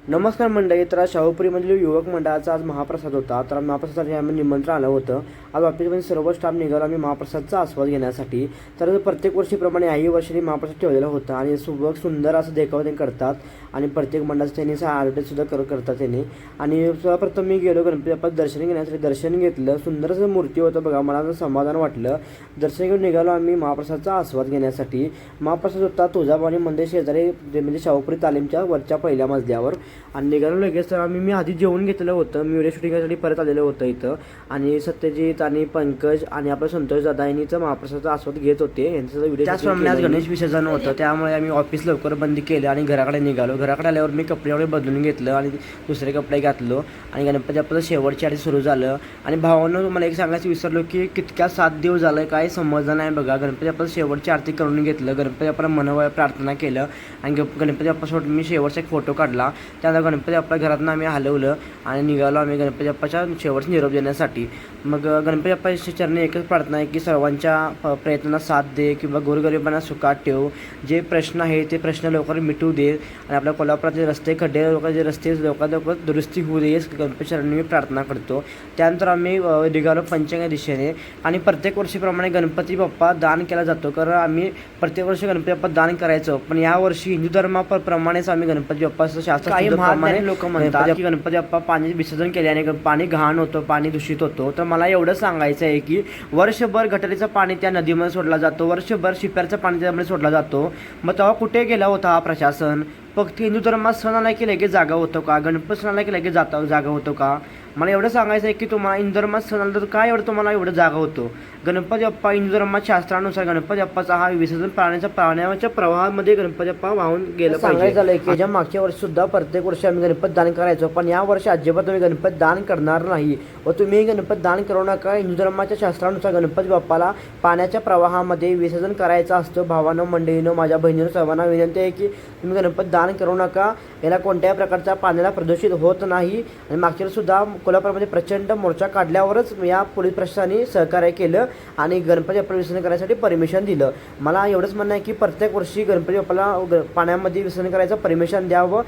नमस्कार मंडळी. तर शाहूपुरीमधील युवक मंडळाचा आज महाप्रसाद होता. तर महाप्रसादासाठी आम्ही निमंत्रण आलं होतं. आज ऑफिसमध्ये सर्व स्टाफ निघालो आम्ही महाप्रसादचा आस्वाद घेण्यासाठी. तर प्रत्येक वर्षीप्रमाणे याही वर्षी महाप्रसाद ठेवलेला होता आणि सुबक सुंदर असं देखावा ते करतात आणि प्रत्येक मंडळाचं त्यांनी आयोजनसुद्धा करतात त्यांनी. आणि सर्वप्रथम मी गेलो गणपती बाप्पाचं दर्शन घेण्यासाठी. दर्शन घेतलं. सुंदर असं मूर्ती होतं बघा. मला समाधान वाटलं. दर्शन घेऊन निघालो आम्ही महाप्रसादचा आस्वाद घेण्यासाठी. महाप्रसाद होता तुळजाभवानी मंदिर शेजारी म्हणजे शाहूपुरी तालीमच्या वरच्या पहिल्या मजल्यावर. आणि निघालो लगेच. तर मी आधी जेवून घेतलेलं होतं. मी व्हिडिओ शूटिंगसाठी परत आलेलं होतं इथं. आणि सत्यजित आणि पंकज आणि आपलं संतोष दादा यांनीचं महाप्रसादाचा आस्वाद घेत होते. यांचा व्हिडिओ त्याचप्रमाणे आज गणेश विसर्जन होतं. त्यामुळे आम्ही ऑफिस लवकर बंद केलं आणि घराकडे निघालो. घराकडे आल्यावर मी कपडे वगैरे बदलून घेतलं आणि दुसरे कपडे घातलो आणि गणपती बाप्पाचं शेवटची आरती सुरू झालं. आणि भावानं मला एक सांगायचं विसरलो की कितक्या 7 दिवस झालं काय समजलं नाही बघा. गणपती बाप्पाचं शेवटची आरती करून घेतलं. गणपती बाप्पाला मनोभावे प्रार्थना केलं आणि गणपती बाप्पासोबत मी शेवटचा एक फोटो काढला. त्यानंतर गणपती बाप्पा घरातून आम्ही हलवलं आणि निघालो आम्ही गणपती बाप्पाच्या शेवटचा निरोप देण्यासाठी. मग गणपती बाप्पाच्या चरणी एकच प्रार्थना आहे की सर्वांच्या प्रयत्नांना साथ दे किंवा गोरगरिबांना सुखात ठेव. जे प्रश्न आहे ते प्रश्न लवकर मिटवू दे आणि आपल्या कोल्हापुरातले रस्ते खड्डे लोकांचे रस्ते लवकर दुरुस्ती होऊ दे गणपती चरणी मी प्रार्थना करतो. त्यानंतर आम्ही निघालो पंचगंगा दिशेने. आणि प्रत्येक वर्षीप्रमाणे गणपती बाप्पा दान केला जातो कारण आम्ही प्रत्येक वर्षी गणपती बाप्पा दान करायचो. पण यावर्षी हिंदू धर्माप्रमाणेच आम्ही गणपती बाप्पाचं शास्त्र लोक म्हणतात की गणपती बाप्पा पाणी विसर्जन केल्याने पाणी घाण होतं, पाणी दूषित होतं. तर मला एवढं सांगायचं आहे की वर्षभर गटारीचं पाणी त्या नदीमध्ये सोडलं जातो. वर्षभर शिप्याचं पाणी त्यामध्ये सोडलं जातो. मग तेव्हा कुठे गेला होता हा प्रशासन? फक्त हिंदू धर्मात सण आला की लगेच जागा होतो का? गणपती सण आला की लगेच जागा होतो का? मला एवढं सांगायचं आहे की तुम्हाला हिंदू धर्मात सण आला तर काय एवढं तुम्हाला एवढं जागा होतो? गणपती बाप्पा हिंदू धर्मात शास्त्रानुसार गणपती बाप्पाचा हा विसर्जन पाण्याच्या प्रवाहामध्ये गणपती बाप्पा वाहून गेलं पाहिजे. झालं की ज्या मागच्या वर्षी सुद्धा प्रत्येक वर्षी आम्ही गणपती दान करायचो. पण या वर्षी अजिबात तुम्ही गणपती दान करणार नाही व तुम्ही गणपती दान करू नका. हिंदू धर्माच्या शास्त्रानुसार गणपती बाप्पाला पाण्याच्या प्रवाहामध्ये विसर्जन करायचं असतं. भावानं मंडळीनं माझ्या बहिणीनं सर्वांना विनंती आहे की तुम्ही गणपती दान करू नका. याला कोणत्याही प्रकारच्या पाण्याला प्रदूषित होत नाही. आणि मागच्या सुद्धा कोल्हापूरमध्ये प्रचंड मोर्चा काढल्यावरच या पोलीस प्रशासनाने सहकार्य केलं आणि गणपती बाप्पा विसर्जन करण्यासाठी परमिशन दिलं. मला एवढंच म्हणणं आहे की प्रत्येक वर्षी गणपती बाप्पाला पाण्यामध्ये विसर्जन करायचं परमिशन द्यावं.